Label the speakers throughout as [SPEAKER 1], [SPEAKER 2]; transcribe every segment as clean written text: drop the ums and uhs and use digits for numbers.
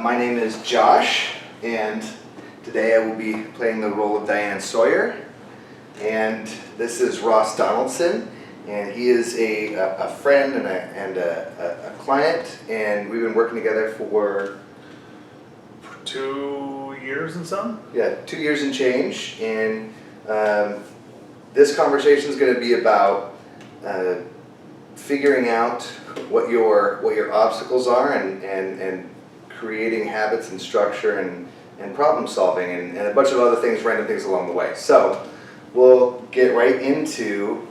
[SPEAKER 1] My name is Josh, and today I will be playing the role of Diane Sawyer. And this is Ross Donaldson, and he is a friend and a client, and we've been working together for
[SPEAKER 2] 2 years and some?
[SPEAKER 1] Yeah, 2 years and change. And this conversation is going to be about figuring out what your obstacles are and creating habits and structure and problem solving and a bunch of other things, random things along the way. So we'll get right into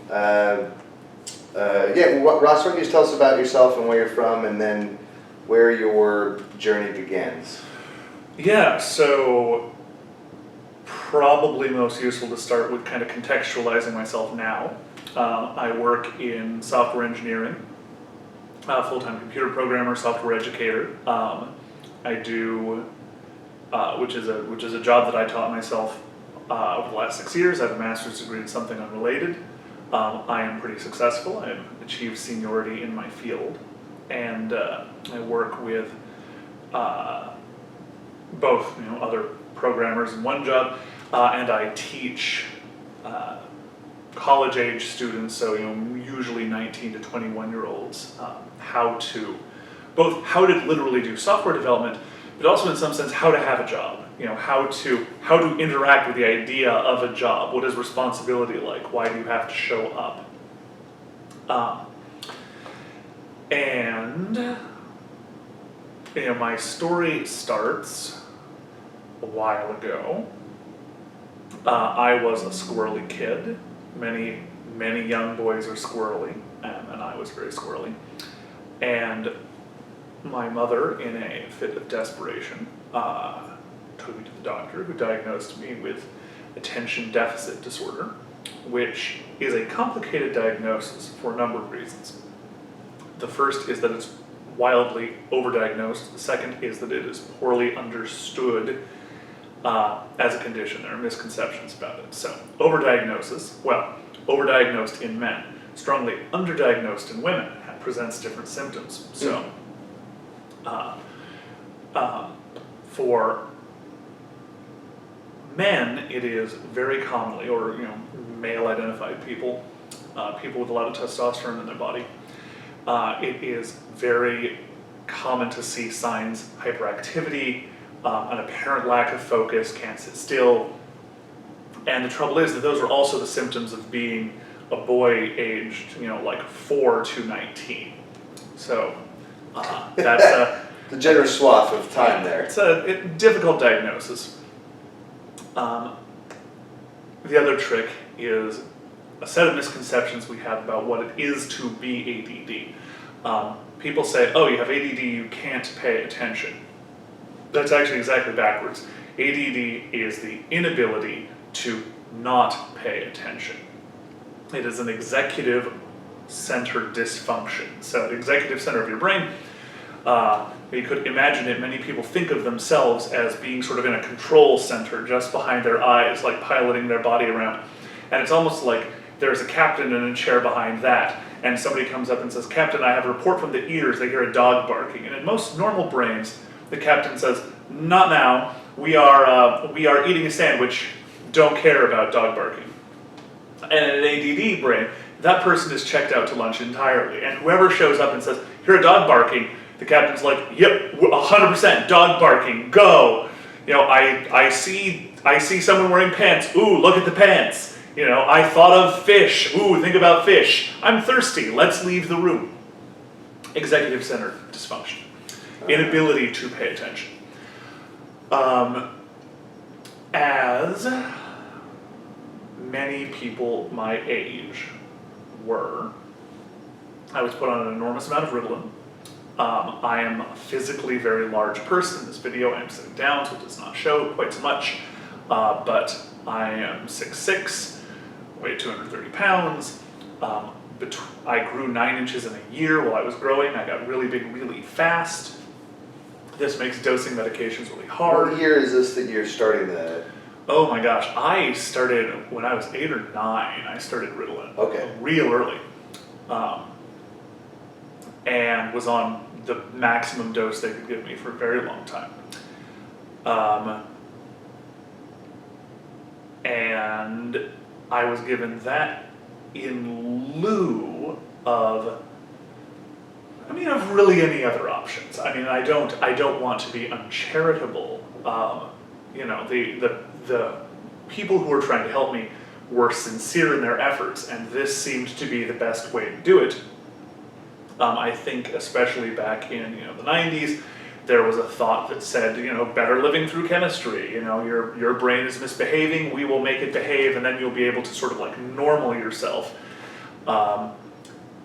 [SPEAKER 1] Ross, why don't you just tell us about yourself and where you're from, and then where your journey begins.
[SPEAKER 2] Yeah, so probably most useful to start with kind of contextualizing myself now. I work in software engineering, full-time computer programmer, software educator. I do, which is a job that I taught myself over the last 6 years. I have a master's degree in something unrelated. I am pretty successful. I have achieved seniority in my field, and I work with both other programmers in one job, and I teach college-age students, so usually 19 to 21-year-olds, how to literally do software development, but also in some sense how to have a job. How to interact with the idea of a job. What is responsibility like? Why do you have to show up? And my story starts a while ago. I was a squirrely kid. Many young boys are squirrely, and I was very squirrely. And my mother, in a fit of desperation, took me to the doctor, who diagnosed me with attention deficit disorder, which is a complicated diagnosis for a number of reasons. The first is that it's wildly overdiagnosed. The second is that it is poorly understood as a condition. There are misconceptions about it. So, overdiagnosis, overdiagnosed in men, strongly underdiagnosed in women, presents different symptoms. So, for men, it is very commonly, or male-identified people, people with a lot of testosterone in their body, it is very common to see signs of hyperactivity, an apparent lack of focus, can't sit still. And the trouble is that those are also the symptoms of being a boy aged, like 4 to 19. So that's
[SPEAKER 1] the generous swath of time there.
[SPEAKER 2] It's a difficult diagnosis. The other trick is a set of misconceptions we have about what it is to be ADD. People say, oh, you have ADD, you can't pay attention. That's actually exactly backwards. ADD is the inability to not pay attention. It is an executive center dysfunction. So the executive center of your brain, you could imagine it, many people think of themselves as being sort of in a control center just behind their eyes, like piloting their body around. And it's almost like there's a captain in a chair behind that, and somebody comes up and says, Captain, I have a report from the ears, they hear a dog barking. And in most normal brains, the captain says, not now, we are eating a sandwich, don't care about dog barking. And in an ADD brain, that person is checked out to lunch entirely. And whoever shows up and says, hear a dog barking, the captain's like, yep, 100%, dog barking, go. I see someone wearing pants, ooh, look at the pants. I thought of fish, ooh, think about fish. I'm thirsty, let's leave the room. Executive center dysfunction. Inability to pay attention. As many people my age were, I was put on an enormous amount of Ritalin. I am a physically very large person. In this video I'm sitting down, so it does not show quite so much, but I am 6'6", weigh 230 pounds. I grew 9 inches in a year while I was growing. I got really big really fast. This makes dosing medications really hard.
[SPEAKER 1] What year is this that you're starting the...
[SPEAKER 2] Oh my gosh, I started when I was 8 or 9. I started Ritalin.
[SPEAKER 1] Okay.
[SPEAKER 2] Real early. And was on the maximum dose they could give me for a very long time. And I was given that in lieu of, of really any other options. I don't want to be uncharitable. The people who were trying to help me were sincere in their efforts, and this seemed to be the best way to do it. I think especially back in the 90s, there was a thought that said, better living through chemistry. Your brain is misbehaving, we will make it behave, and then you'll be able to sort of like normal yourself,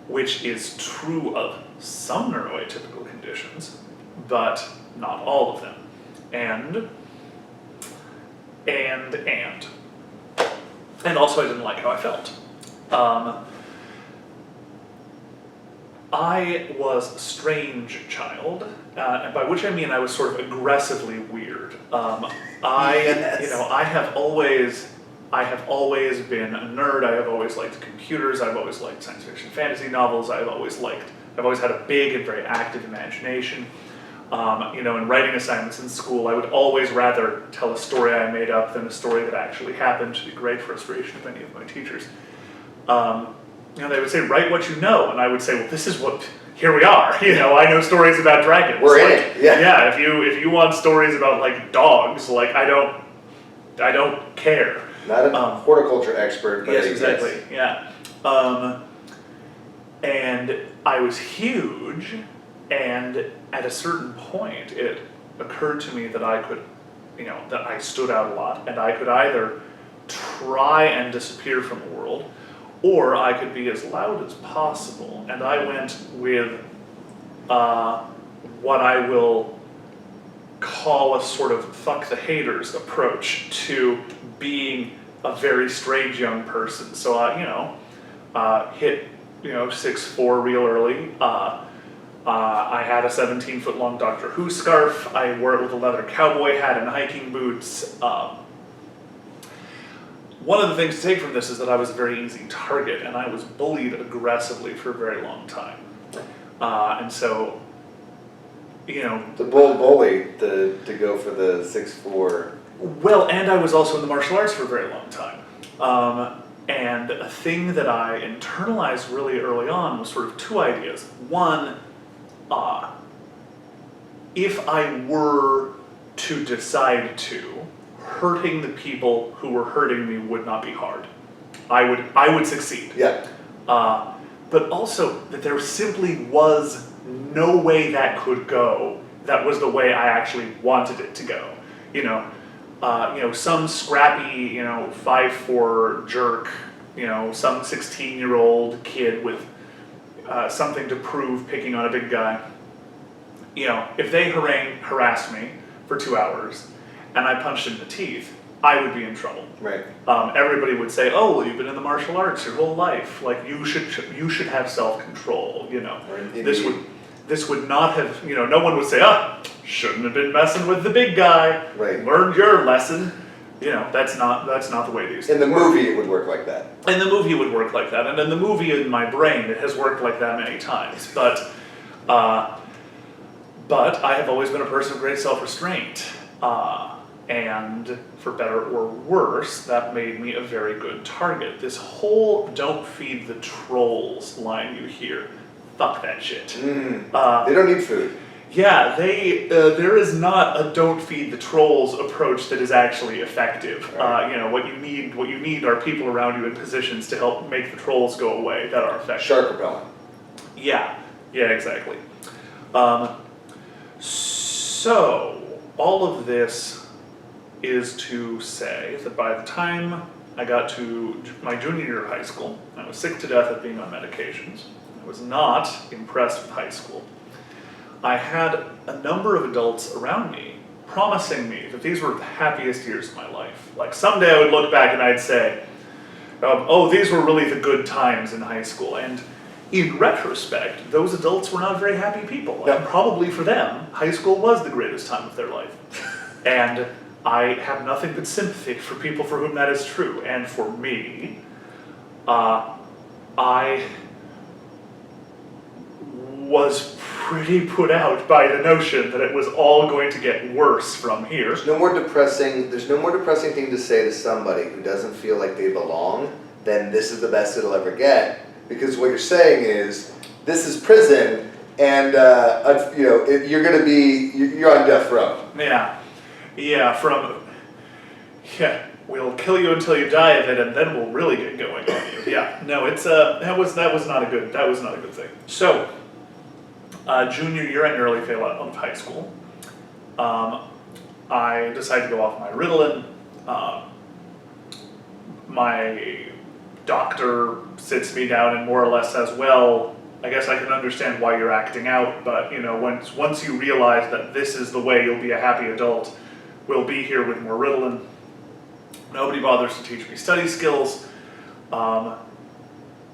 [SPEAKER 2] which is true of some neuroatypical conditions, but not all of them. And also I didn't like how I felt. I was a strange child, and by which I mean I was sort of aggressively weird.
[SPEAKER 1] Yes.
[SPEAKER 2] I have always been a nerd. I have always liked computers. I've always liked science fiction, fantasy novels. I've always had a big and very active imagination. In writing assignments in school, I would always rather tell a story I made up than a story that actually happened, to the great frustration of many of my teachers. They would say, write what you know, and I would say, well, this is what, here we are, I know stories about dragons.
[SPEAKER 1] We're in it, yeah.
[SPEAKER 2] Yeah, if you want stories about, like, dogs, like, I don't care.
[SPEAKER 1] Not a horticulture expert, but
[SPEAKER 2] yes, exactly, yeah. And I was huge, and at a certain point, it occurred to me that I could, that I stood out a lot, and I could either try and disappear from the world, or I could be as loud as possible. And I went with what I will call a sort of fuck the haters approach to being a very strange young person. So I, hit 6'4" real early. I had a 17-foot long Doctor Who scarf. I wore it with a leather cowboy hat and hiking boots. One of the things to take from this is that I was a very easy target, and I was bullied aggressively for a very long time. And so,
[SPEAKER 1] The bully to go for the 6'4".
[SPEAKER 2] Well, and I was also in the martial arts for a very long time. And a thing that I internalized really early on was sort of two ideas. One, if I were to decide to, hurting the people who were hurting me would not be hard. I would succeed.
[SPEAKER 1] Yeah.
[SPEAKER 2] But also that there simply was no way that could go that was the way I actually wanted it to go. Some scrappy, 5'4" jerk, some 16-year-old kid with something to prove picking on a big guy. If they harassed me for 2 hours and I punched in the teeth, I would be in trouble.
[SPEAKER 1] Right.
[SPEAKER 2] Everybody would say, "Oh, well, you've been in the martial arts your whole life. Like you should have self-control." This would not have. No one would say, shouldn't have been messing with the big guy.
[SPEAKER 1] Right.
[SPEAKER 2] Learned your lesson. That's not the way these things
[SPEAKER 1] In the
[SPEAKER 2] work.
[SPEAKER 1] movie, it would work like that.
[SPEAKER 2] In the movie, it would work like that, and in the movie, in my brain, it has worked like that many times. But I have always been a person of great self-restraint. And for better or worse, that made me a very good target. This whole "don't feed the trolls" line you hear, fuck that shit.
[SPEAKER 1] They don't need food.
[SPEAKER 2] Yeah, there is not a "don't feed the trolls" approach that is actually effective.
[SPEAKER 1] Right.
[SPEAKER 2] What you need are people around you in positions to help make the trolls go away that are effective.
[SPEAKER 1] Shark repellent.
[SPEAKER 2] Yeah, exactly. So all of this is to say that by the time I got to my junior year of high school, I was sick to death of being on medications. I was not impressed with high school. I had a number of adults around me promising me that these were the happiest years of my life. Like someday I would look back and I'd say, these were really the good times in high school. And in retrospect, those adults were not very happy people.
[SPEAKER 1] Yeah.
[SPEAKER 2] And probably for them, high school was the greatest time of their life. And I have nothing but sympathy for people for whom that is true. And for me, I was pretty put out by the notion that it was all going to get worse from here.
[SPEAKER 1] There's no more depressing thing to say to somebody who doesn't feel like they belong than this is the best it'll ever get. Because what you're saying is, this is prison, and you're on death row.
[SPEAKER 2] We'll kill you until you die of it, and then we'll really get going on you. Yeah, no, it's that was not a good thing. So, junior year and early fail out of high school, I decided to go off my Ritalin. My doctor sits me down and more or less says, well, I guess I can understand why you're acting out, but once you realize that this is the way you'll be a happy adult, we'll be here with more Ritalin. Nobody bothers to teach me study skills. My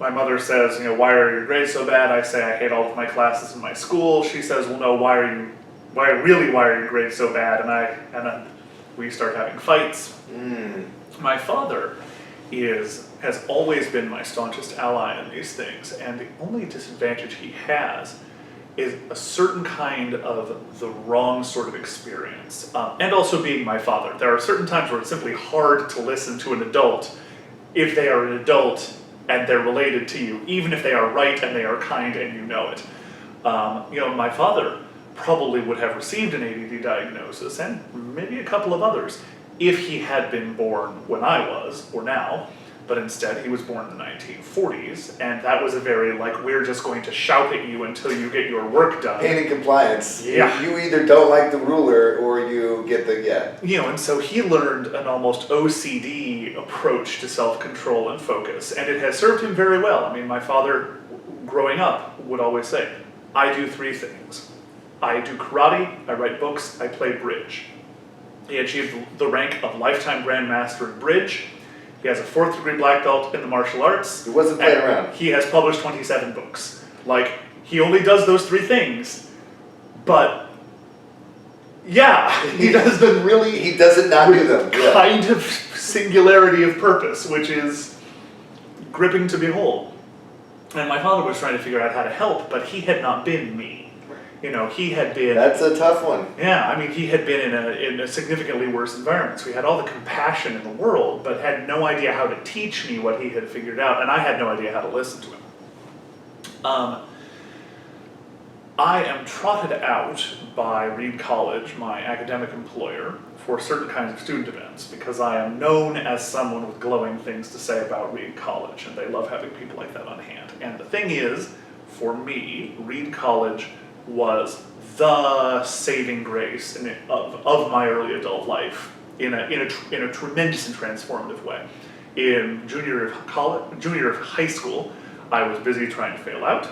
[SPEAKER 2] mother says, why are your grades so bad? I say I hate all of my classes in my school. She says, well, no, why are your grades so bad? And then we start having fights. My father has always been my staunchest ally in these things, and the only disadvantage he has is a certain kind of the wrong sort of experience. And also being my father. There are certain times where it's simply hard to listen to an adult if they are an adult and they're related to you, even if they are right and they are kind and you know it. My father probably would have received an ADD diagnosis, and maybe a couple of others, if he had been born when I was, or now, but instead he was born in the 1940s, and that was a very, we're just going to shout at you until you get your work done.
[SPEAKER 1] Pain and compliance.
[SPEAKER 2] Yeah.
[SPEAKER 1] You either don't like the ruler or you get
[SPEAKER 2] And so he learned an almost OCD approach to self-control and focus, and it has served him very well. I mean, my father, growing up, would always say, I do 3 things. I do karate, I write books, I play bridge. He achieved the rank of lifetime grandmaster in bridge. He has a 4th degree black belt in the martial arts.
[SPEAKER 1] He wasn't playing around.
[SPEAKER 2] He has published 27 books. He only does those 3 things, but he does them really.
[SPEAKER 1] He doesn't not do them.
[SPEAKER 2] Kind of singularity of purpose, which is gripping to behold. And my father was trying to figure out how to help, but he had not been me. He had been...
[SPEAKER 1] That's a tough one.
[SPEAKER 2] Yeah, I mean, he had been in a significantly worse environment, so he had all the compassion in the world, but had no idea how to teach me what he had figured out, and I had no idea how to listen to him. I am trotted out by Reed College, my academic employer, for certain kinds of student events, because I am known as someone with glowing things to say about Reed College, and they love having people like that on hand. And the thing is, for me, Reed College was the saving grace of my early adult life in a tremendous and transformative way. In junior year of high school, I was busy trying to fail out.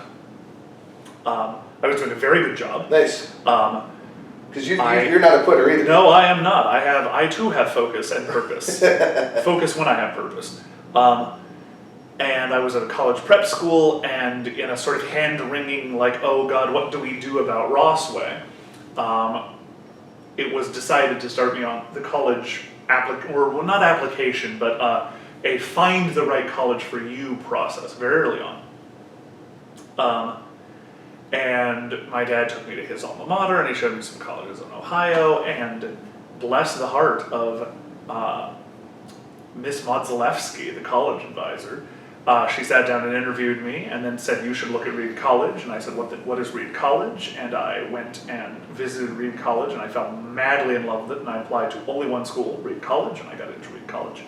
[SPEAKER 2] I was doing a very good job.
[SPEAKER 1] Nice. Because you're not a quitter either.
[SPEAKER 2] No, I am not. I too have focus and purpose. Focus when I have purpose. And I was at a college prep school, and in a sort of hand-wringing, oh God, what do we do about Rossway? It was decided to start me on the college not application, but a find the right college for you process very early on. And my dad took me to his alma mater, and he showed me some colleges in Ohio, and bless the heart of Miss Modzalewski, the college advisor. She sat down and interviewed me and then said, you should look at Reed College. And I said, what is Reed College? And I went and visited Reed College, and I fell madly in love with it, and I applied to only one school, Reed College, and I got into Reed College.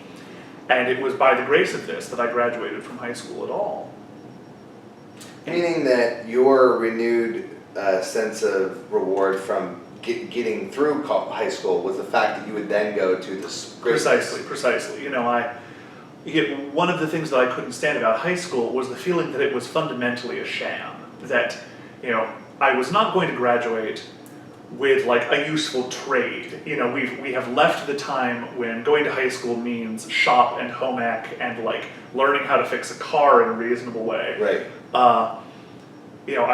[SPEAKER 2] And it was by the grace of this that I graduated from high school at all.
[SPEAKER 1] Meaning that your renewed sense of reward from getting through high school was the fact that you would then go to this great
[SPEAKER 2] Precisely. One of the things that I couldn't stand about high school was the feeling that it was fundamentally a sham. That, I was not going to graduate with a useful trade. We have left the time when going to high school means shop and home ec and learning how to fix a car in a reasonable way.
[SPEAKER 1] Right.
[SPEAKER 2] I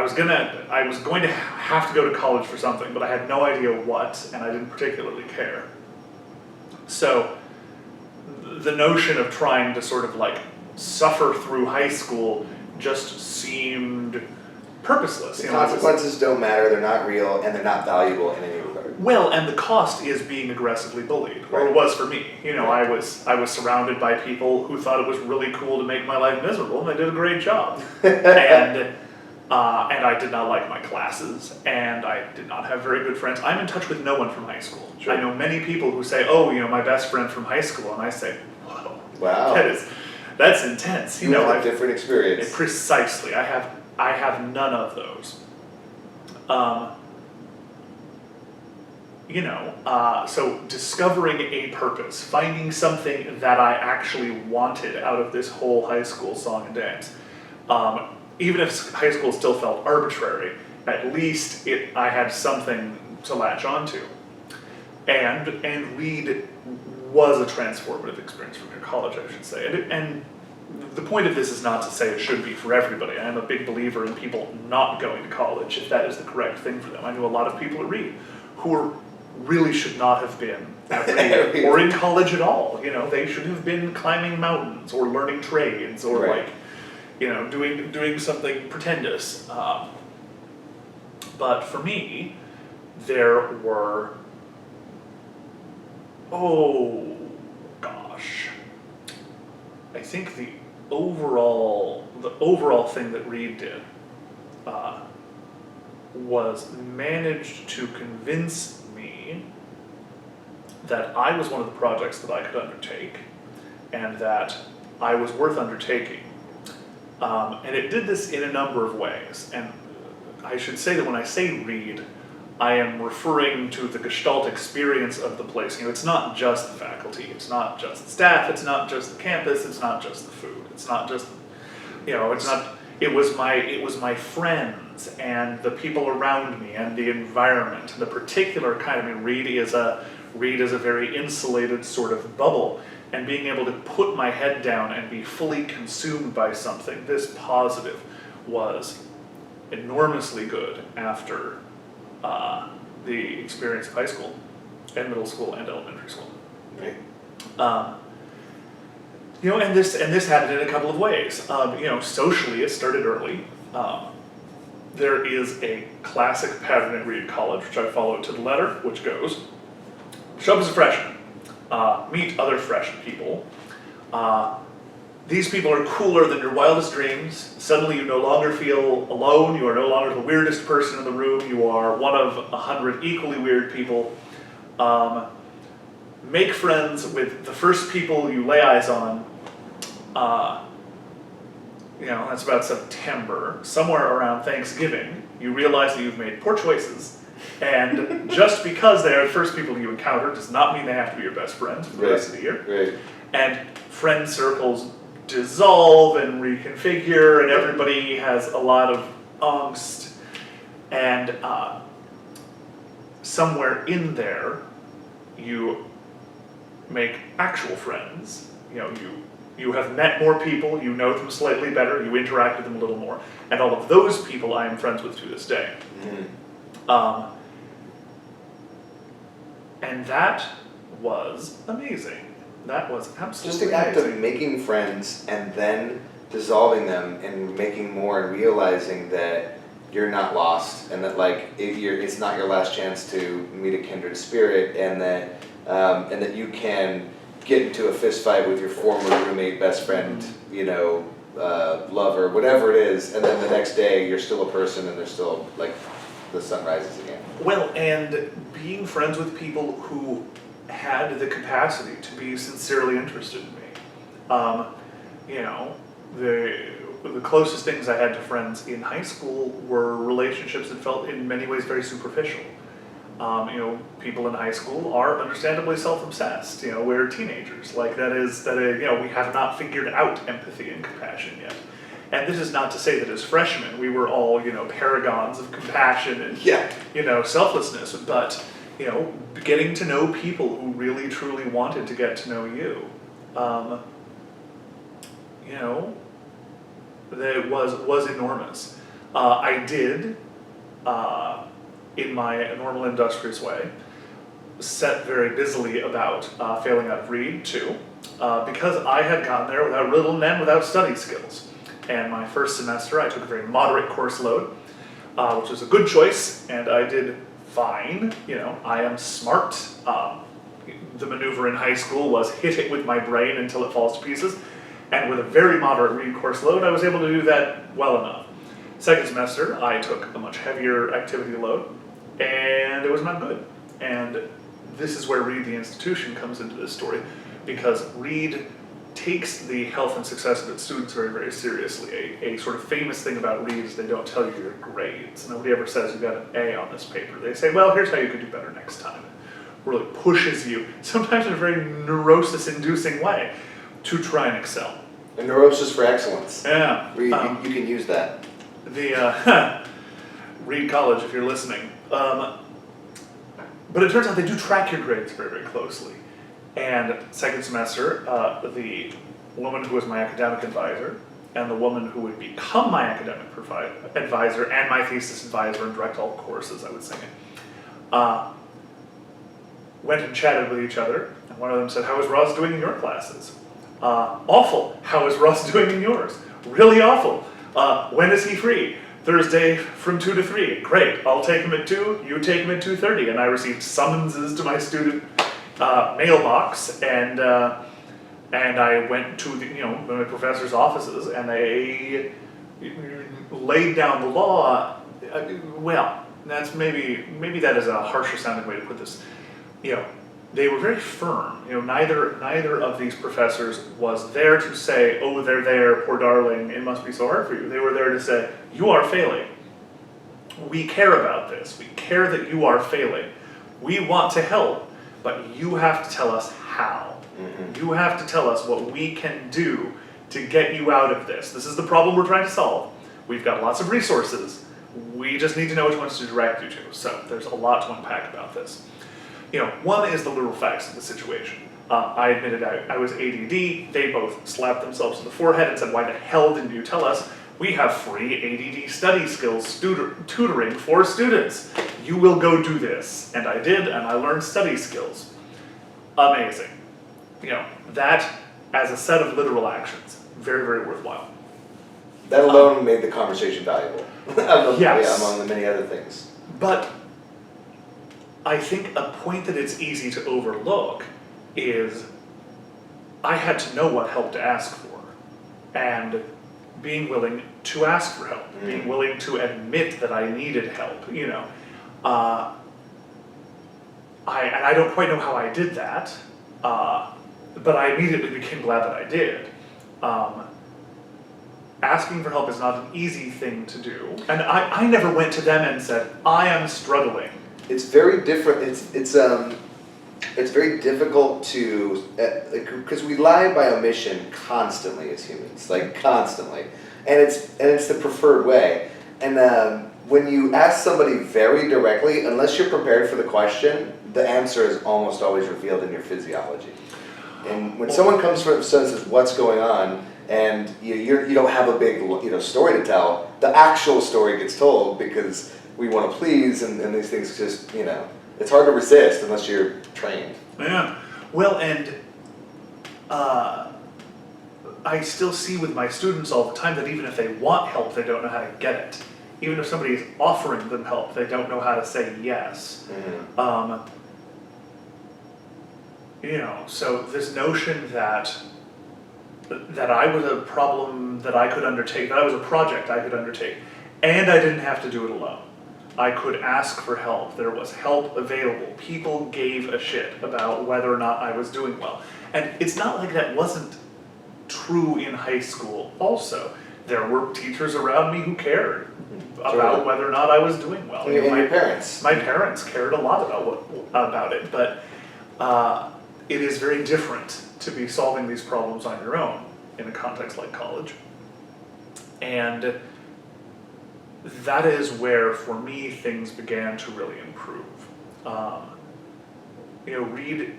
[SPEAKER 2] was going to have to go to college for something, but I had no idea what, and I didn't particularly care. So the notion of trying to sort of suffer through high school just seemed purposeless.
[SPEAKER 1] The
[SPEAKER 2] You know, I was-
[SPEAKER 1] consequences don't matter, they're not real, and they're not valuable in any regard.
[SPEAKER 2] Well, and the cost is being aggressively bullied, or it
[SPEAKER 1] Right.
[SPEAKER 2] was for me. You know,
[SPEAKER 1] Right.
[SPEAKER 2] I was surrounded by people who thought it was really cool to make my life miserable, and they did a great job. And I did not like my classes, and I did not have very good friends. I'm in touch with no one from high school.
[SPEAKER 1] Sure.
[SPEAKER 2] I know many people who say, "Oh, you know, my best friend from high school," and I say, "Whoa,
[SPEAKER 1] Wow.
[SPEAKER 2] that's intense."
[SPEAKER 1] You have a
[SPEAKER 2] I've-
[SPEAKER 1] different experience.
[SPEAKER 2] Precisely. I have none of those. So discovering a purpose, finding something that I actually wanted out of this whole high school song and dance. Even if high school still felt arbitrary, at least I had something to latch onto. And Reed was a transformative experience for me in college, I should say. And the point of this is not to say it should be for everybody. I am a big believer in people not going to college if that is the correct thing for them. I know a lot of people at Reed who really should not have been at Reed or in college at all. You know, they should have been climbing mountains or learning trades or
[SPEAKER 1] Right.
[SPEAKER 2] doing something pretentious. But for me, there were, oh gosh, I think the overall thing that Reed did was managed to convince me that I was one of the projects that I could undertake and that I was worth undertaking. And it did this in a number of ways. And I should say that when I say Reed, I am referring to the Gestalt experience of the place. You know, it's not just the faculty, it's not just the staff, it's not just the campus, it's not just the food, it's not just, it was my friends and the people around me and the environment, the particular kind. I mean, Reed is a very insulated sort of bubble, and being able to put my head down and be fully consumed by something this positive was enormously good after the experience of high school and middle school and elementary school.
[SPEAKER 1] Right.
[SPEAKER 2] And this happened in a couple of ways. Socially, it started early. There is a classic pattern at Reed College, which I follow to the letter, which goes: show up as a freshman, meet other fresh people. These people are cooler than your wildest dreams. Suddenly you no longer feel alone. You are no longer the weirdest person in the room. You are one of 100 equally weird people. Make friends with the first people you lay eyes on. That's about September. Somewhere around Thanksgiving, you realize that you've made poor choices. And just because they are the first people you encounter does not mean they have to be your best friends for the rest of the year.
[SPEAKER 1] Right.
[SPEAKER 2] And friend circles dissolve and reconfigure, and everybody has a lot of angst. And somewhere in there, you make actual friends. You have met more people, you know them slightly better, you interact with them a little more. And all of those people I am friends with to this day.
[SPEAKER 1] Mm-hmm.
[SPEAKER 2] And that was amazing. That was absolutely
[SPEAKER 1] Just the act
[SPEAKER 2] amazing.
[SPEAKER 1] of making friends and then dissolving them and making more and realizing that you're not lost and that it's not your last chance to meet a kindred spirit, and that you can get into a fist fight with your former roommate, best friend, lover, whatever it is, and then the next day you're still a person and there's still the sun rises again.
[SPEAKER 2] Well, and being friends with people who had the capacity to be sincerely interested in me. The closest things I had to friends in high school were relationships that felt in many ways very superficial. People in high school are understandably self-obsessed. We're teenagers. We have not figured out empathy and compassion yet. And this is not to say that as freshmen we were all, paragons of compassion and, selflessness, but, getting to know people who really truly wanted to get to know you, that was enormous. I did, in my normal industrious way, set very busily about failing out of Reed too, because I had gotten there without riddle and without study skills. And my first semester I took a very moderate course load, which was a good choice, and I did fine. You know, I am smart. The maneuver in high school was hit it with my brain until it falls to pieces, and with a very moderate read course load, I was able to do that well enough. Second semester, I took a much heavier activity load, and it was not good. And this is where Reed the institution comes into this story, because Reed takes the health and success of its students very, very seriously. A sort of famous thing about Reed is they don't tell you your grades. Nobody ever says you got an A on this paper. They say, well, here's how you could do better next time. It really pushes you, sometimes in a very neurosis-inducing way, to try and excel.
[SPEAKER 1] A neurosis for excellence.
[SPEAKER 2] Yeah.
[SPEAKER 1] Reed, you can use that.
[SPEAKER 2] Reed College, if you're listening. But it turns out they do track your grades very, very closely. And second semester, the woman who was my academic advisor and the woman who would become my academic advisor and my thesis advisor and direct all courses, I would say, went and chatted with each other. And one of them said, how is Ross doing in your classes? Awful. How is Ross doing in yours? Really awful. When is he free? Thursday from 2 to 3. Great. I'll take him at 2, you take him at 2:30. And I received summonses to my student mailbox, and I went to my professor's offices, and they laid down the law. Well, that's maybe that is a harsher sounding way to put this. They were very firm. Neither of these professors was there to say, oh, they're there, poor darling, it must be so hard for you. They were there to say, you are failing. We care about this. We care that you are failing. We want to help, but you have to tell us how. Mm-hmm. You have to tell us what we can do to get you out of this. This is the problem we're trying to solve. We've got lots of resources. We just need to know which ones to direct you to. So there's a lot to unpack about this. One is the literal facts of the situation. I admitted I was ADD. They both slapped themselves in the forehead and said, why the hell didn't you tell us? We have free ADD study skills tutoring for students. You will go do this. And I did, and I learned study skills. Amazing. That as a set of literal actions, very, very worthwhile.
[SPEAKER 1] That alone made the conversation valuable.
[SPEAKER 2] Yes.
[SPEAKER 1] Among the many other things.
[SPEAKER 2] But I think a point that it's easy to overlook is I had to know what help to ask for, and being willing to ask for help, being willing to admit that I needed help, I don't quite know how I did that, but I immediately became glad that I did. Asking for help is not an easy thing to do, and I never went to them and said, I am struggling.
[SPEAKER 1] It's very different. It's very difficult to, because we lie by omission constantly as humans, constantly, and it's the preferred way. And when you ask somebody very directly, unless you're prepared for the question, the answer is almost always revealed in your physiology. And when someone comes from and says, "What's going on?" and you don't have a big story to tell, the actual story gets told because we want to please, and these things just, it's hard to resist unless you're trained.
[SPEAKER 2] Yeah. Well, and I still see with my students all the time that even if they want help, they don't know how to get it. Even if somebody is offering them help, they don't know how to say yes. Mm-hmm. So this notion that I was a problem that I could undertake, that I was a project I could undertake, and I didn't have to do it alone. I could ask for help. There was help available. People gave a shit about whether or not I was doing well. And it's not like that wasn't true in high school also. There were teachers around me who cared about whether or not I was doing well.
[SPEAKER 1] And my parents.
[SPEAKER 2] My parents cared a lot about it, but it is very different to be solving these problems on your own in a context like college. And that is where, for me, things began to really improve. Reed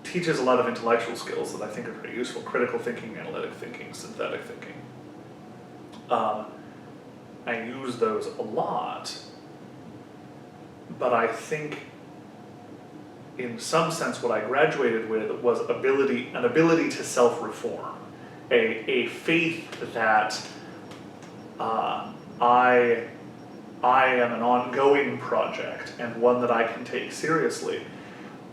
[SPEAKER 2] teaches a lot of intellectual skills that I think are very useful: critical thinking, analytic thinking, synthetic thinking. I use those a lot, but I think in some sense what I graduated with was an ability to self-reform, a faith that I I am an ongoing project and one that I can take seriously,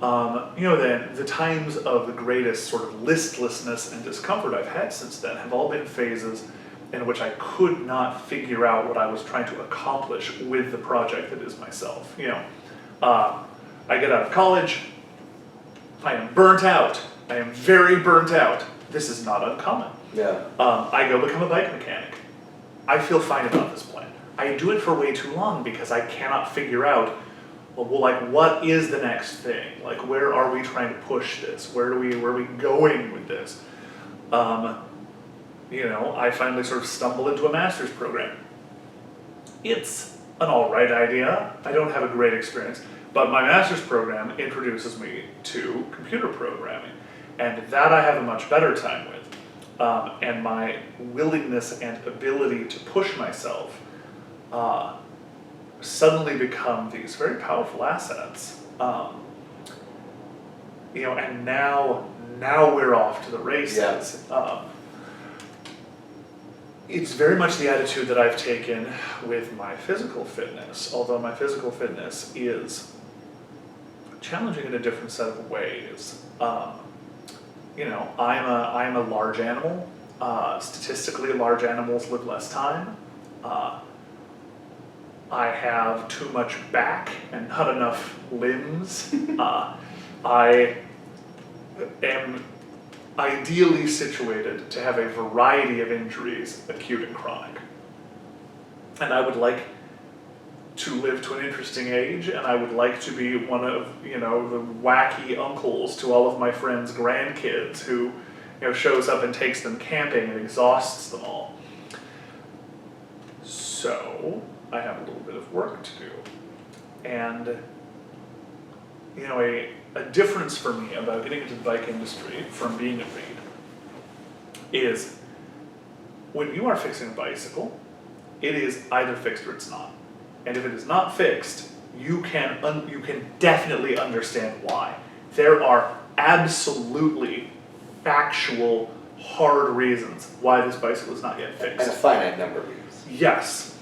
[SPEAKER 2] then the times of the greatest sort of listlessness and discomfort I've had since then have all been phases in which I could not figure out what I was trying to accomplish with the project that is myself. I get out of college, I am burnt out. I am very burnt out. This is not uncommon.
[SPEAKER 1] Yeah.
[SPEAKER 2] I go become a bike mechanic. I feel fine about this plan. I do it for way too long because I cannot figure out, what is the next thing? Like, where are we trying to push this? Where are we going with this? I finally sort of stumble into a master's program. It's an all right idea. I don't have a great experience, but my master's program introduces me to computer programming, and that I have a much better time with. And my willingness and ability to push myself suddenly become these very powerful assets. And now we're off to the races.
[SPEAKER 1] Yeah.
[SPEAKER 2] It's very much the attitude that I've taken with my physical fitness, although my physical fitness is challenging in a different set of ways. I'm a large animal. Statistically, large animals live less time. I have too much back and not enough limbs. I am ideally situated to have a variety of injuries, acute and chronic. And I would like to live to an interesting age, and I would like to be one of, the wacky uncles to all of my friends' grandkids who, shows up and takes them camping and exhausts them all. So, I have a little bit of work to do. And, a difference for me about getting into the bike industry from being a Reed is when you are fixing a bicycle, it is either fixed or it's not. And if it is not fixed, you can definitely understand why. There are absolutely factual, hard reasons why this bicycle is not yet fixed.
[SPEAKER 1] And a finite number of reasons.
[SPEAKER 2] Yes.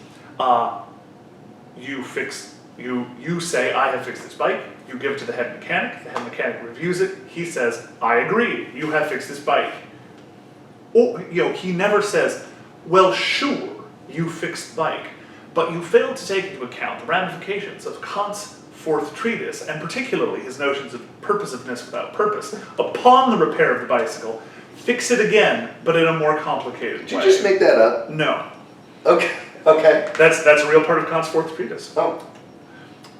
[SPEAKER 2] You say, I have fixed this bike, you give it to the head mechanic reviews it, he says, I agree, you have fixed this bike. Or, he never says, well, sure, you fixed the bike, but you failed to take into account the ramifications of Kant's fourth treatise, and particularly his notions of purposiveness without purpose. Upon the repair of the bicycle, fix it again, but in a more complicated way.
[SPEAKER 1] Did you just make that up?
[SPEAKER 2] No.
[SPEAKER 1] Okay.
[SPEAKER 2] That's a real part of Kant's fourth treatise.
[SPEAKER 1] Oh.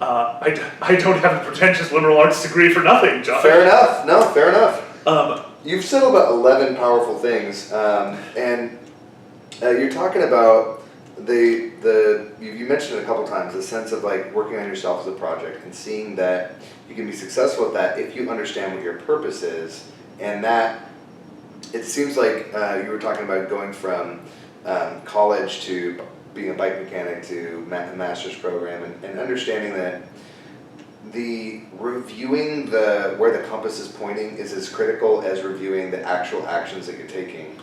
[SPEAKER 2] I don't have a pretentious liberal arts degree for nothing, John.
[SPEAKER 1] Fair enough. No, fair enough. You've said about 11 powerful things, and you're talking about you mentioned it a couple times, the sense of like working on yourself as a project and seeing that you can be successful at that if you understand what your purpose is, and that it seems like you were talking about going from college to being a bike mechanic to a master's program, and understanding that the reviewing where the compass is pointing is as critical as reviewing the actual actions that you're taking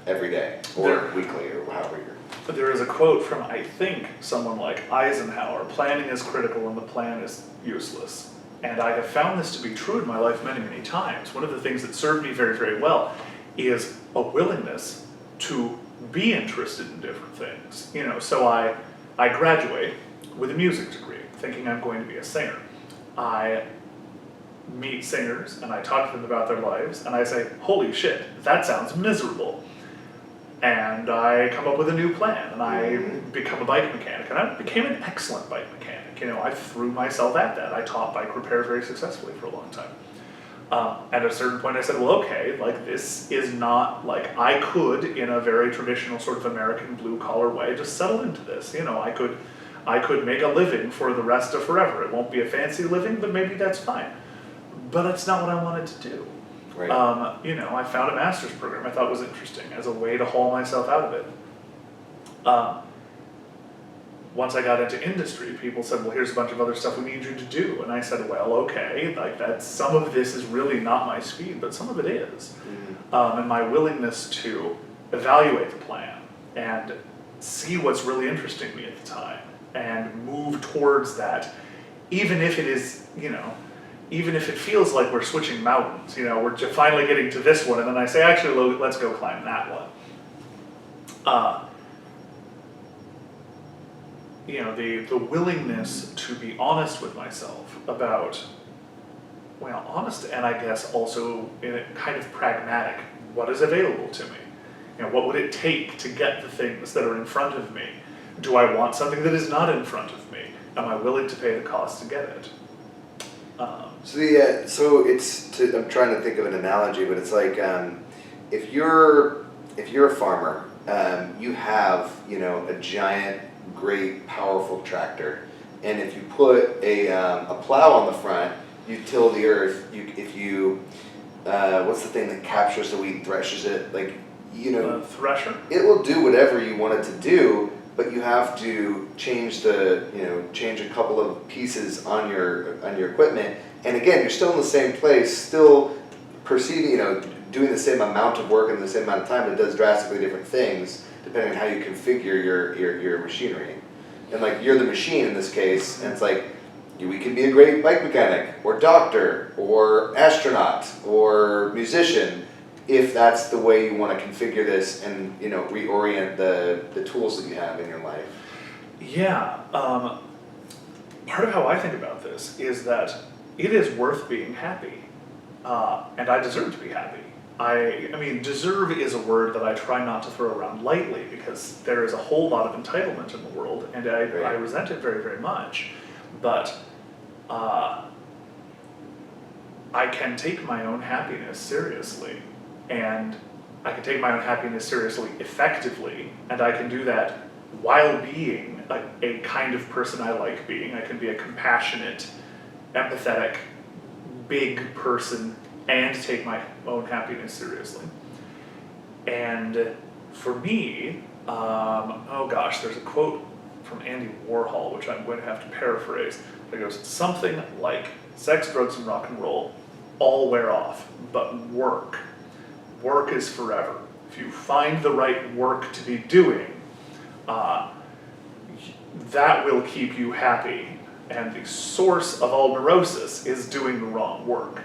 [SPEAKER 1] every day or weekly or however you're.
[SPEAKER 2] There is a quote from, I think, someone like Eisenhower: planning is critical and the plan is useless. And I have found this to be true in my life many, many times. One of the things that served me very, very well is a willingness to be interested in different things. So I graduate with a music degree, thinking I'm going to be a singer. I meet singers and I talk to them about their lives and I say, holy shit, that sounds miserable. And I come up with a new plan and I become a bike mechanic, and I became an excellent bike mechanic. I threw myself at that. I taught bike repair very successfully for a long time. At a certain point I said, well, okay, this is not I could, in a very traditional sort of American blue collar way, just settle into this. I could make a living for the rest of forever. It won't be a fancy living, but maybe that's fine. But it's not what I wanted to do.
[SPEAKER 1] Right.
[SPEAKER 2] I found a master's program I thought was interesting as a way to haul myself out of it. Once I got into industry, people said, well, here's a bunch of other stuff we need you to do. And I said, well, okay, some of this is really not my speed, but some of it is. And my willingness to evaluate the plan and see what's really interesting me at the time and move towards that, even if it is, even if it feels like we're switching mountains, we're finally getting to this one, and then I say, actually, let's go climb that one. The willingness to be honest with myself about, honest and I guess also kind of pragmatic, what is available to me? What would it take to get the things that are in front of me? Do I want something that is not in front of me? Am I willing to pay the cost to get it?
[SPEAKER 1] I'm trying to think of an analogy, but it's like if you're a farmer, you have a giant, great, powerful tractor, and if you put a plow on the front, you till the earth. What's the thing that captures the wheat and threshes it?
[SPEAKER 2] Thresher.
[SPEAKER 1] It will do whatever you want it to do, but you have to change a couple of pieces on your equipment. And again, you're still in the same place, still perceiving, doing the same amount of work in the same amount of time. It does drastically different things depending on how you configure your machinery. And like you're the machine in this case, and it's like we can be a great bike mechanic or doctor or astronaut or musician if that's the way you want to configure this and reorient the tools that you have in your life.
[SPEAKER 2] Yeah. Part of how I think about this is that it is worth being happy, and I deserve to be happy. I mean, deserve is a word that I try not to throw around lightly because there is a whole lot of entitlement in the world, and I resent it very, very much. But I can take my own happiness seriously, and I can take my own happiness seriously effectively, and I can do that while being a kind of person I like being. I can be a compassionate, empathetic, big person and take my own happiness seriously. And for me, there's a quote from Andy Warhol, which I'm going to have to paraphrase. It goes something like, sex, drugs, and rock and roll all wear off, but work is forever. If you find the right work to be doing, that will keep you happy. And the source of all neurosis is doing the wrong work.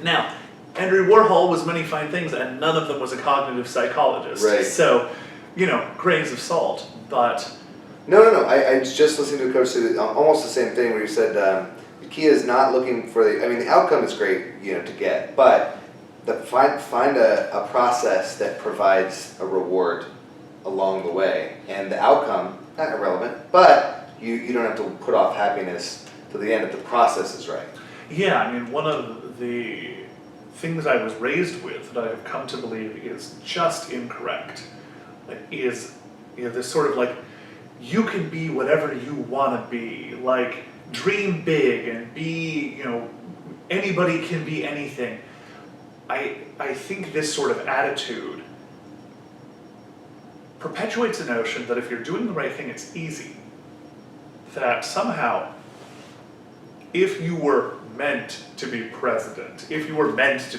[SPEAKER 2] Now, Andrew Warhol was many fine things, and none of them was a cognitive psychologist.
[SPEAKER 1] Right.
[SPEAKER 2] So, grains of salt, but...
[SPEAKER 1] No. I was just listening to a coach say almost the same thing where you said the key is not looking for the outcome is great, to get, but find a process that provides a reward along the way. And the outcome, not irrelevant, but you don't have to put off happiness to the end if the process is right.
[SPEAKER 2] Yeah, I mean, one of the things I was raised with that I have come to believe is just incorrect is, this sort of you can be whatever you want to be, dream big and be, anybody can be anything. I think this sort of attitude perpetuates the notion that if you're doing the right thing, it's easy. That somehow, if you were meant to be president, if you were meant to